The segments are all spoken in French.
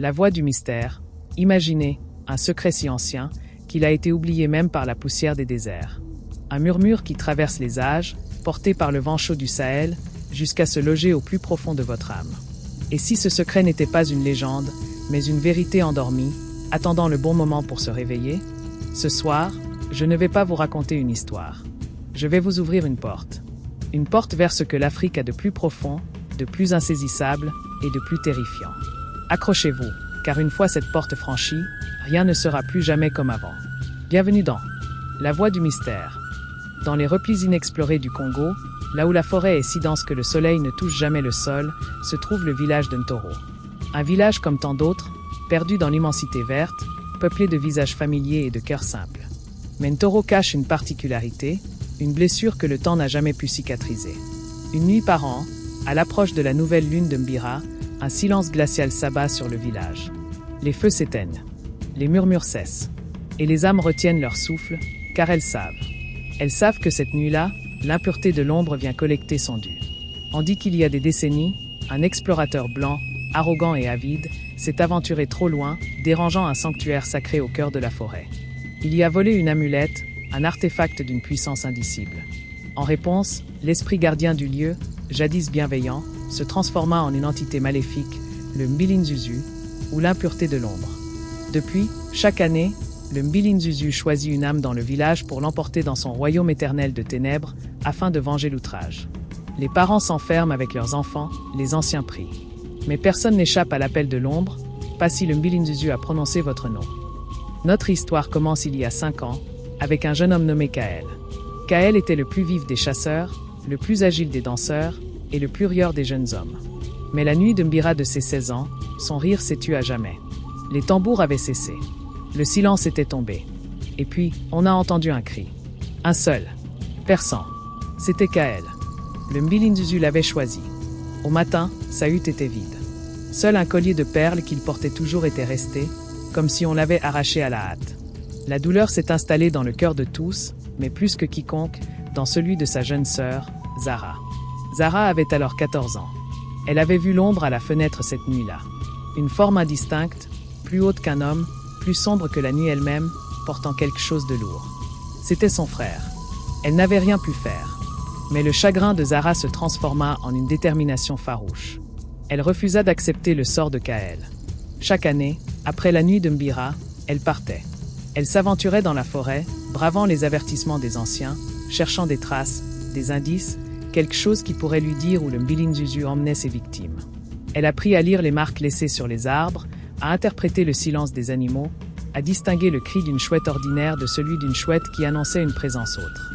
La voix du mystère. Imaginez, un secret si ancien, qu'il a été oublié même par la poussière des déserts. Un murmure qui traverse les âges, porté par le vent chaud du Sahel, jusqu'à se loger au plus profond de votre âme. Et si ce secret n'était pas une légende, mais une vérité endormie, attendant le bon moment pour se réveiller? Ce soir, je ne vais pas vous raconter une histoire. Je vais vous ouvrir une porte. Une porte vers ce que l'Afrique a de plus profond, de plus insaisissable et de plus terrifiant. Accrochez-vous, car une fois cette porte franchie, rien ne sera plus jamais comme avant. Bienvenue dans La Voie du Mystère. Dans les replis inexplorés du Congo, là où la forêt est si dense que le soleil ne touche jamais le sol, se trouve le village de Ntoro. Un village comme tant d'autres, perdu dans l'immensité verte, peuplé de visages familiers et de cœurs simples. Mais Ntoro cache une particularité, une blessure que le temps n'a jamais pu cicatriser. Une nuit par an, à l'approche de la nouvelle lune de Mbira, un silence glacial s'abat sur le village. Les feux s'éteignent, les murmures cessent, et les âmes retiennent leur souffle, car elles savent. Elles savent que cette nuit-là, l'impureté de l'ombre vient collecter son dû. On dit qu'il y a des décennies, un explorateur blanc, arrogant et avide, s'est aventuré trop loin, dérangeant un sanctuaire sacré au cœur de la forêt. Il y a volé une amulette, un artefact d'une puissance indicible. En réponse, l'esprit gardien du lieu, jadis bienveillant, se transforma en une entité maléfique, le Mbilinzuzu, ou l'impureté de l'ombre. Depuis, chaque année, le Mbilinzuzu choisit une âme dans le village pour l'emporter dans son royaume éternel de ténèbres, afin de venger l'outrage. Les parents s'enferment avec leurs enfants, les anciens prient. Mais personne n'échappe à l'appel de l'ombre, pas si le Mbilinzuzu a prononcé votre nom. Notre histoire commence il y a 5 ans, avec un jeune homme nommé Kael. Kael était le plus vif des chasseurs, le plus agile des danseurs, et le plus rieur des jeunes hommes. Mais la nuit de Mbira de ses 16 ans, son rire s'est tu à jamais. Les tambours avaient cessé. Le silence était tombé. Et puis, on a entendu un cri. Un seul. Perçant. C'était Kael. Le Mbilinzuzu l'avait choisi. Au matin, sa hutte était vide. Seul un collier de perles qu'il portait toujours était resté, comme si on l'avait arraché à la hâte. La douleur s'est installée dans le cœur de tous, mais plus que quiconque, dans celui de sa jeune sœur, Zara. Zara avait alors 14 ans. Elle avait vu l'ombre à la fenêtre cette nuit-là. Une forme indistincte, plus haute qu'un homme, plus sombre que la nuit elle-même, portant quelque chose de lourd. C'était son frère. Elle n'avait rien pu faire. Mais le chagrin de Zara se transforma en une détermination farouche. Elle refusa d'accepter le sort de Kael. Chaque année, après la nuit de Mbira, elle partait. Elle s'aventurait dans la forêt, bravant les avertissements des anciens, cherchant des traces, des indices, quelque chose qui pourrait lui dire où le Mbilinzuzu emmenait ses victimes. Elle apprit à lire les marques laissées sur les arbres, à interpréter le silence des animaux, à distinguer le cri d'une chouette ordinaire de celui d'une chouette qui annonçait une présence autre.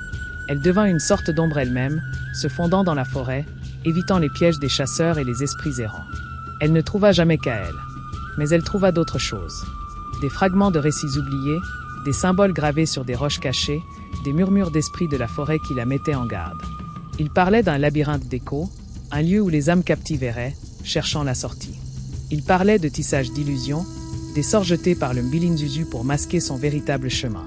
Elle devint une sorte d'ombre elle-même, se fondant dans la forêt, évitant les pièges des chasseurs et les esprits errants. Elle ne trouva jamais Kael, mais elle trouva d'autres choses. Des fragments de récits oubliés, des symboles gravés sur des roches cachées, des murmures d'esprits de la forêt qui la mettaient en garde. Il parlait d'un labyrinthe d'échos, un lieu où les âmes captives erraient, cherchant la sortie. Il parlait de tissage d'illusions, des sorts jetés par le Mbilinzuzu pour masquer son véritable chemin.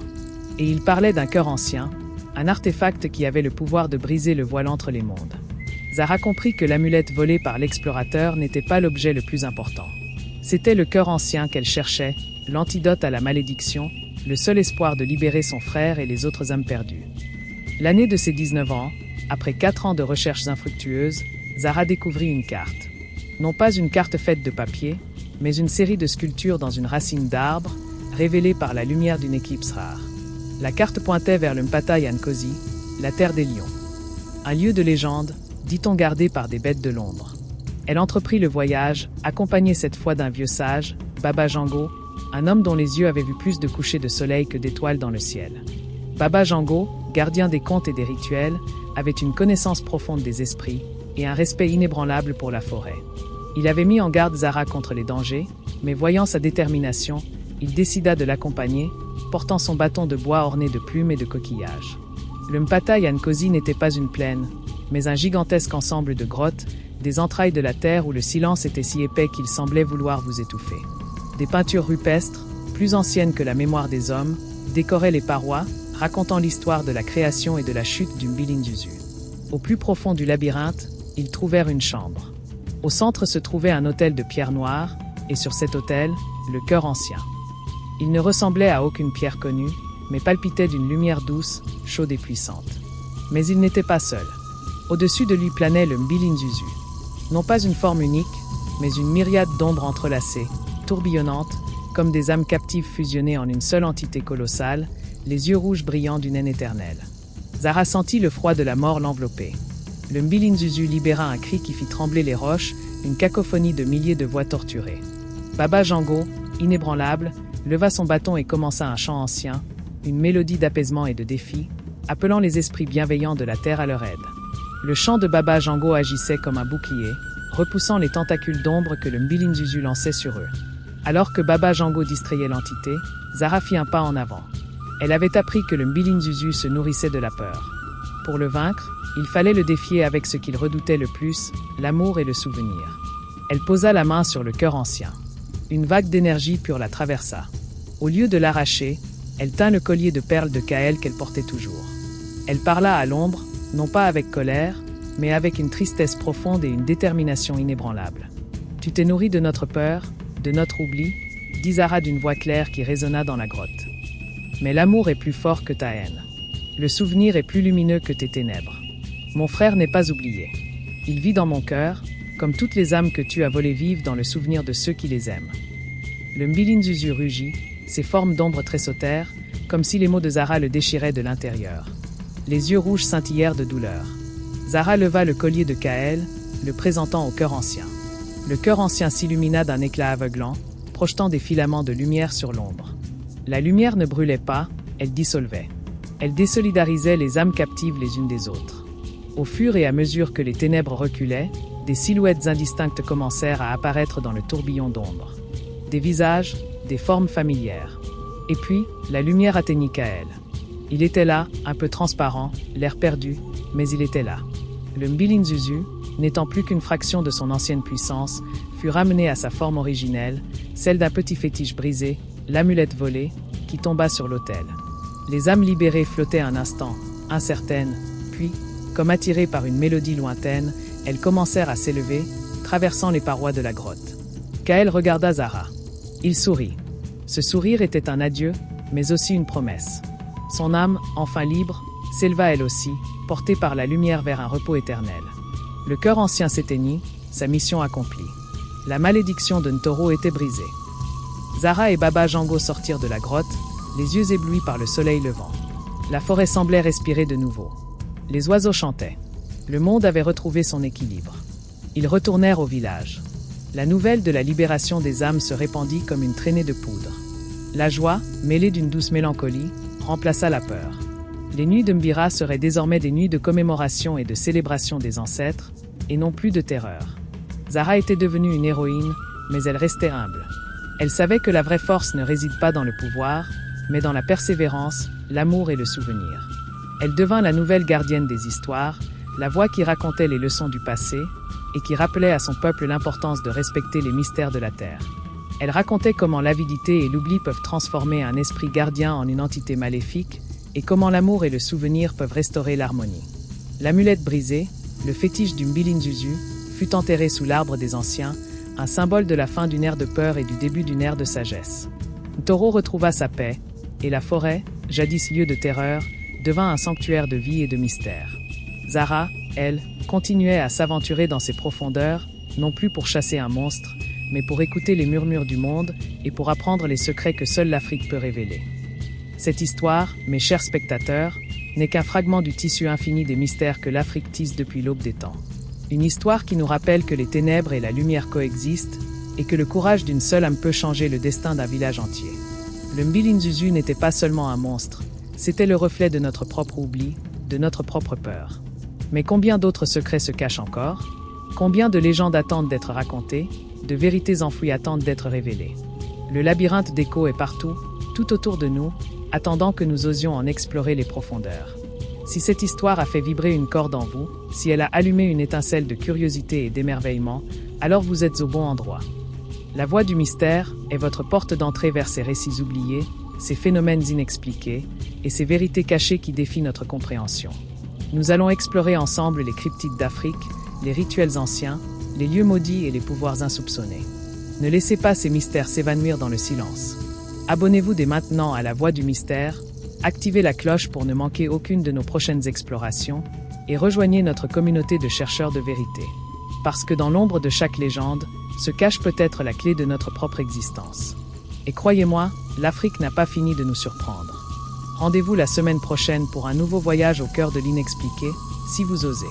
Et il parlait d'un cœur ancien, un artefact qui avait le pouvoir de briser le voile entre les mondes. Zara comprit que l'amulette volée par l'explorateur n'était pas l'objet le plus important. C'était le cœur ancien qu'elle cherchait, l'antidote à la malédiction, le seul espoir de libérer son frère et les autres âmes perdues. L'année de ses 19 ans, après 4 ans de recherches infructueuses, Zara découvrit une carte. Non pas une carte faite de papier, mais une série de sculptures dans une racine d'arbre, révélée par la lumière d'une éclipse rare. La carte pointait vers le Mpata Yankosi, la terre des lions. Un lieu de légende, dit-on gardé par des bêtes de l'ombre. Elle entreprit le voyage, accompagnée cette fois d'un vieux sage, Baba Jango, un homme dont les yeux avaient vu plus de couchers de soleil que d'étoiles dans le ciel. Baba Jango, gardien des contes et des rituels, avait une connaissance profonde des esprits et un respect inébranlable pour la forêt. Il avait mis en garde Zara contre les dangers, mais voyant sa détermination, il décida de l'accompagner, portant son bâton de bois orné de plumes et de coquillages. Le Mpata Yankosi n'était pas une plaine, mais un gigantesque ensemble de grottes, des entrailles de la terre où le silence était si épais qu'il semblait vouloir vous étouffer. Des peintures rupestres, plus anciennes que la mémoire des hommes, décoraient les parois, racontant l'histoire de la création et de la chute du Mbilinzuzu. Au plus profond du labyrinthe, ils trouvèrent une chambre. Au centre se trouvait un autel de pierre noire, et sur cet autel, le cœur ancien. Il ne ressemblait à aucune pierre connue, mais palpitait d'une lumière douce, chaude et puissante. Mais il n'était pas seul. Au-dessus de lui planait le Mbilinzuzu. Non pas une forme unique, mais une myriade d'ombres entrelacées, tourbillonnantes, comme des âmes captives fusionnées en une seule entité colossale, les yeux rouges brillants d'une haine éternelle. Zara sentit le froid de la mort l'envelopper. Le Mbilinzuzu libéra un cri qui fit trembler les roches, une cacophonie de milliers de voix torturées. Baba Jango, inébranlable, leva son bâton et commença un chant ancien, une mélodie d'apaisement et de défi, appelant les esprits bienveillants de la terre à leur aide. Le chant de Baba Jango agissait comme un bouclier, repoussant les tentacules d'ombre que le Mbilinzuzu lançait sur eux. Alors que Baba Jango distrayait l'entité, Zara fit un pas en avant. Elle avait appris que le Mbilinzuzu se nourrissait de la peur. Pour le vaincre, il fallait le défier avec ce qu'il redoutait le plus, l'amour et le souvenir. Elle posa la main sur le cœur ancien. Une vague d'énergie pure la traversa. Au lieu de l'arracher, elle tint le collier de perles de Kael qu'elle portait toujours. Elle parla à l'ombre, non pas avec colère, mais avec une tristesse profonde et une détermination inébranlable. « Tu t'es nourri de notre peur, de notre oubli », dit Zara d'une voix claire qui résonna dans la grotte. « Mais l'amour est plus fort que ta haine. Le souvenir est plus lumineux que tes ténèbres. Mon frère n'est pas oublié. Il vit dans mon cœur, comme toutes les âmes que tu as volées vivent dans le souvenir de ceux qui les aiment. » Le Mbilinzuzu rugit, ses formes d'ombre tressautèrent, comme si les mots de Zara le déchiraient de l'intérieur. Les yeux rouges scintillèrent de douleur. Zara leva le collier de Kael, le présentant au cœur ancien. Le cœur ancien s'illumina d'un éclat aveuglant, projetant des filaments de lumière sur l'ombre. La lumière ne brûlait pas, elle dissolvait. Elle désolidarisait les âmes captives les unes des autres. Au fur et à mesure que les ténèbres reculaient, des silhouettes indistinctes commencèrent à apparaître dans le tourbillon d'ombre. Des visages, des formes familières. Et puis, la lumière atteignit Kael. Il était là, un peu transparent, l'air perdu, mais il était là. Le Mbilinzuzu, n'étant plus qu'une fraction de son ancienne puissance, fut ramené à sa forme originelle, celle d'un petit fétiche brisé, l'amulette volée, qui tomba sur l'autel. Les âmes libérées flottaient un instant, incertaines, puis, comme attirées par une mélodie lointaine, elles commencèrent à s'élever, traversant les parois de la grotte. Kael regarda Zara. Il sourit. Ce sourire était un adieu, mais aussi une promesse. Son âme, enfin libre, s'éleva elle aussi, portée par la lumière vers un repos éternel. Le cœur ancien s'éteignit, sa mission accomplie. La malédiction de Ntoro était brisée. Zara et Baba Jango sortirent de la grotte, les yeux éblouis par le soleil levant. La forêt semblait respirer de nouveau. Les oiseaux chantaient. Le monde avait retrouvé son équilibre. Ils retournèrent au village. La nouvelle de la libération des âmes se répandit comme une traînée de poudre. La joie, mêlée d'une douce mélancolie, remplaça la peur. Les nuits de Mbira seraient désormais des nuits de commémoration et de célébration des ancêtres, et non plus de terreur. Zara était devenue une héroïne, mais elle restait humble. Elle savait que la vraie force ne réside pas dans le pouvoir, mais dans la persévérance, l'amour et le souvenir. Elle devint la nouvelle gardienne des histoires, la voix qui racontait les leçons du passé, et qui rappelait à son peuple l'importance de respecter les mystères de la terre. Elle racontait comment l'avidité et l'oubli peuvent transformer un esprit gardien en une entité maléfique, et comment l'amour et le souvenir peuvent restaurer l'harmonie. L'amulette brisée, le fétiche du Mbilinzuzu, fut enterré sous l'arbre des anciens, un symbole de la fin d'une ère de peur et du début d'une ère de sagesse. Ntoro retrouva sa paix, et la forêt, jadis lieu de terreur, devint un sanctuaire de vie et de mystère. Zara, elle, continuait à s'aventurer dans ses profondeurs, non plus pour chasser un monstre, mais pour écouter les murmures du monde et pour apprendre les secrets que seule l'Afrique peut révéler. Cette histoire, mes chers spectateurs, n'est qu'un fragment du tissu infini des mystères que l'Afrique tisse depuis l'aube des temps. Une histoire qui nous rappelle que les ténèbres et la lumière coexistent et que le courage d'une seule âme peut changer le destin d'un village entier. Le Mbilinzuzu n'était pas seulement un monstre, c'était le reflet de notre propre oubli, de notre propre peur. Mais combien d'autres secrets se cachent encore? Combien de légendes attendent d'être racontées, de vérités enfouies attendent d'être révélées? Le labyrinthe d'écho est partout, tout autour de nous, attendant que nous osions en explorer les profondeurs. Si cette histoire a fait vibrer une corde en vous, si elle a allumé une étincelle de curiosité et d'émerveillement, alors vous êtes au bon endroit. La voix du mystère est votre porte d'entrée vers ces récits oubliés, ces phénomènes inexpliqués et ces vérités cachées qui défient notre compréhension. Nous allons explorer ensemble les cryptides d'Afrique, les rituels anciens, les lieux maudits et les pouvoirs insoupçonnés. Ne laissez pas ces mystères s'évanouir dans le silence. Abonnez-vous dès maintenant à la Voix du Mystère, activez la cloche pour ne manquer aucune de nos prochaines explorations, et rejoignez notre communauté de chercheurs de vérité. Parce que dans l'ombre de chaque légende, se cache peut-être la clé de notre propre existence. Et croyez-moi, l'Afrique n'a pas fini de nous surprendre. Rendez-vous la semaine prochaine pour un nouveau voyage au cœur de l'inexpliqué, si vous osez.